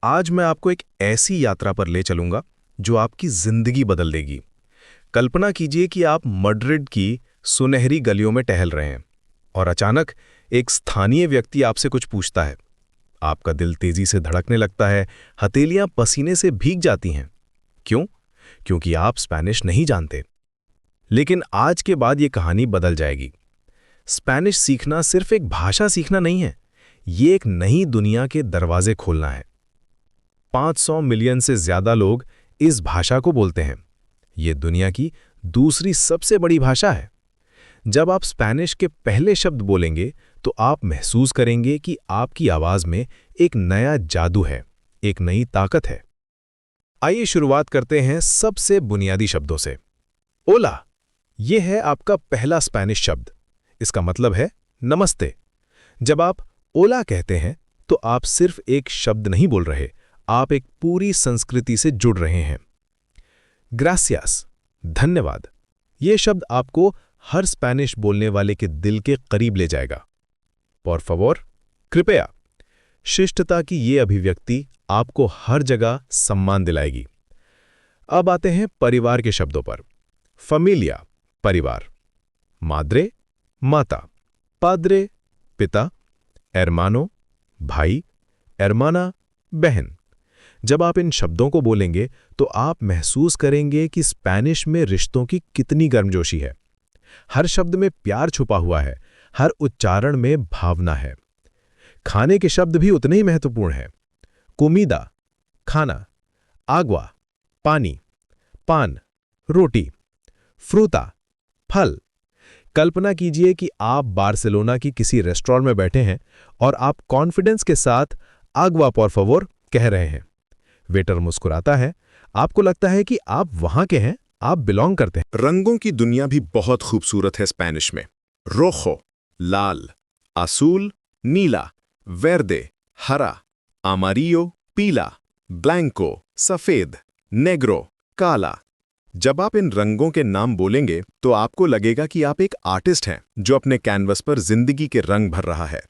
आज मैं आपको एक ऐसी यात्रा पर ले चलूंगा जो आपकी जिंदगी बदल देगी। कल्पना कीजिए कि आप मैड्रिड की सुनहरी गलियों में टहल रहे हैं और अचानक एक स्थानीय व्यक्ति आपसे कुछ पूछता है। आपका दिल तेजी से धड़कने लगता है, हथेलियां पसीने से भीग जाती हैं। क्यों? क्योंकि आप स्पेनिश नहीं जानते। लेकिन आज के बाद ये कहानी बदल जाएगी। स्पेनिश सीखना सिर्फ एक भाषा सीखना नहीं है, ये एक नई दुनिया के दरवाजे खोलना है। 500 मिलियन से ज्यादा लोग इस भाषा को बोलते हैं। ये दुनिया की दूसरी सबसे बड़ी भाषा है। जब आप स्पेनिश के पहले शब्द बोलेंगे तो आप महसूस करेंगे कि आपकी आवाज में एक नया जादू है, एक नई ताकत है। आइए शुरुआत करते हैं सबसे बुनियादी शब्दों से। ओला, यह है आपका पहला स्पेनिश शब्द। इसका मतलब है नमस्ते। जब आप ओला कहते हैं तो आप सिर्फ एक शब्द नहीं बोल रहे, आप एक पूरी संस्कृति से जुड़ रहे हैं। ग्रासियास, धन्यवाद, यह शब्द आपको हर स्पेनिश बोलने वाले के दिल के करीब ले जाएगा। por favor, कृपया, शिष्टता की ये अभिव्यक्ति आपको हर जगह सम्मान दिलाएगी। अब आते हैं परिवार के शब्दों पर। फैमिलिया, परिवार। माद्रे, माता। पाद्रे, पिता। एरमानो, भाई। एरमाना, बहन। जब आप इन शब्दों को बोलेंगे तो आप महसूस करेंगे कि स्पेनिश में रिश्तों की कितनी गर्मजोशी है। हर शब्द में प्यार छुपा हुआ है, हर उच्चारण में भावना है। खाने के शब्द भी उतने ही महत्वपूर्ण हैं। कोमिदा, खाना। आग्वा, पानी। पान, रोटी। फ्रूता, फल। कल्पना कीजिए कि आप बार्सिलोना की किसी रेस्टोरेंट में बैठे हैं और आप कॉन्फिडेंस के साथ आग्वा por favor कह रहे हैं। वेटर मुस्कुराता है, आपको लगता है कि आप वहां के हैं, आप बिलोंग करते हैं। रंगों की दुनिया भी बहुत खूबसूरत है स्पेनिश में। रोखो, लाल। असूल, नीला। वेर्दे, हरा। अमारियो, पीला। ब्लैंको, सफेद। नेग्रो, काला। जब आप इन रंगों के नाम बोलेंगे तो आपको लगेगा कि आप एक आर्टिस्ट हैं जो अपने कैनवस पर जिंदगी के रंग भर रहा है।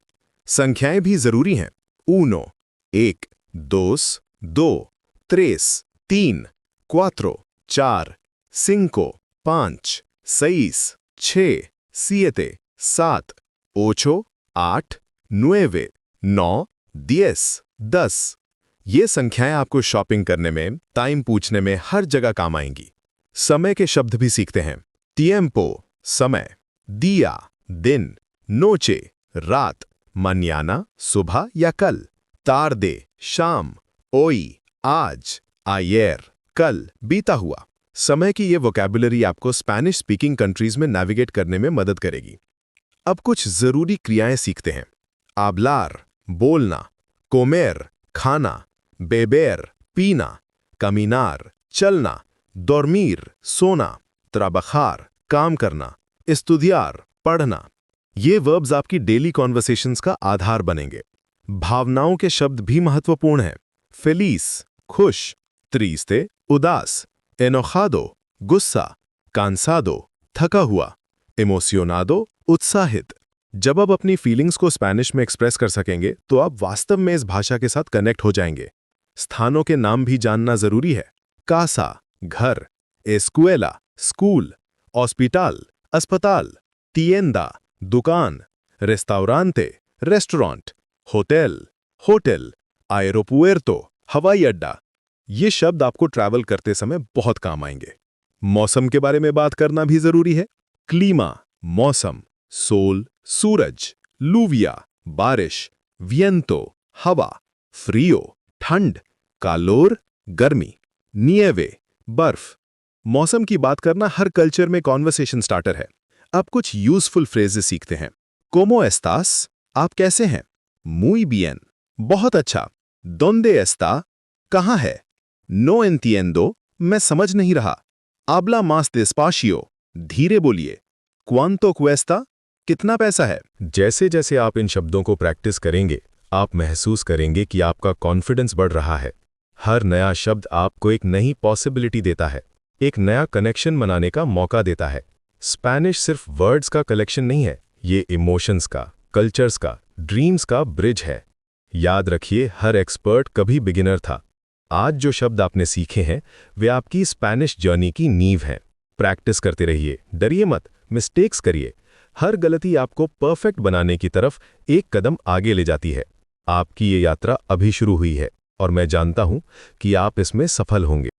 संख्याएं भी जरूरी हैं। ऊनो, एक। दोस, दो। त्रेस, तीन। क्वात्रो, चार। सिंको, पांच। सईस, छह। सिएते, सात। ओचो, आठ। नुएवे, नौ। दिएस, 10। ये संख्याएं आपको शॉपिंग करने में, टाइम पूछने में हर जगह काम आएंगी। समय के शब्द भी सीखते हैं। टिएम्पो, समय। दिया, दिन। नोचे, रात। मन्याना, सुबह या कल। तार्दे, शाम। ओई, आज। आयर, कल, बीता हुआ। समय की ये वोकैबुलरी आपको स्पेनिश स्पीकिंग कंट्रीज में नेविगेट करने में मदद करेगी। अब कुछ जरूरी क्रियाएं सीखते हैं। आबलार, बोलना। कोमेर, खाना। बेबेर, पीना। कमीनार, चलना। dormir, सोना। trabajar, काम करना। estudiar, पढ़ना। ये वर्ब्स आपकी डेली कॉन्वर्सेशंस का आधार बनेंगे। भावनाओं के शब्द भी महत्वपूर्ण हैं। feliz, खुश। triste, उदास। enojado, गुस्सा। cansado, थका हुआ। emocionado, उत्साहित। जब आप अपनी फीलिंग्स को स्पेनिश में एक्सप्रेस कर सकेंगे तो आप वास्तव में इस भाषा के साथ कनेक्ट हो जाएंगे। स्थानों के नाम भी जानना जरूरी है। casa, घर। एस्कुएला, स्कूल। हॉस्पिटल, अस्पताल। tienda, दुकान। रेस्टोरेंटे, रेस्टोरेंट। होटल, होटल। एरोपुएर्तो, हवाई अड्डा। ये शब्द आपको ट्रैवल करते समय बहुत काम आएंगे। मौसम के बारे में बात करना भी जरूरी है। क्लीमा, मौसम। सोल, सूरज। लूविया, बारिश। वियंतो, हवा। फ्रियो, ठंड। कालोर, गर्मी। निएवे, बर्फ। मौसम की बात करना हर कल्चर में कॉन्वर्सेशन स्टार्टर है। अब कुछ यूजफुल फ्रेजेस सीखते हैं। कोमो एस्तास, आप कैसे हैं। muy bien, बहुत अच्छा। donde está, कहाँ है। no entiendo, मैं समझ नहीं रहा। habla más despacio, धीरे बोलिए। cuánto cuesta, कितना पैसा है। जैसे जैसे आप इन शब्दों को प्रैक्टिस करेंगे, आप महसूस करेंगे कि आपका कॉन्फिडेंस बढ़ रहा है। हर नया शब्द आपको एक नई पॉसिबिलिटी देता है, एक नया कनेक्शन बनाने का मौका देता है। स्पेनिश सिर्फ वर्ड्स का कलेक्शन नहीं है, ये इमोशंस का, कल्चर्स का, ड्रीम्स का ब्रिज है। याद रखिए, हर एक्सपर्ट कभी बिगिनर था। आज जो शब्द आपने सीखे हैं वे आपकी स्पेनिश जर्नी की नींव हैं। प्रैक्टिस करते रहिए, डरिए मत, मिस्टेक्स करिए। हर गलती आपको परफेक्ट बनाने की तरफ एक कदम आगे ले जाती है। आपकी ये यात्रा अभी शुरू हुई है और मैं जानता हूं कि आप इसमें सफल होंगे।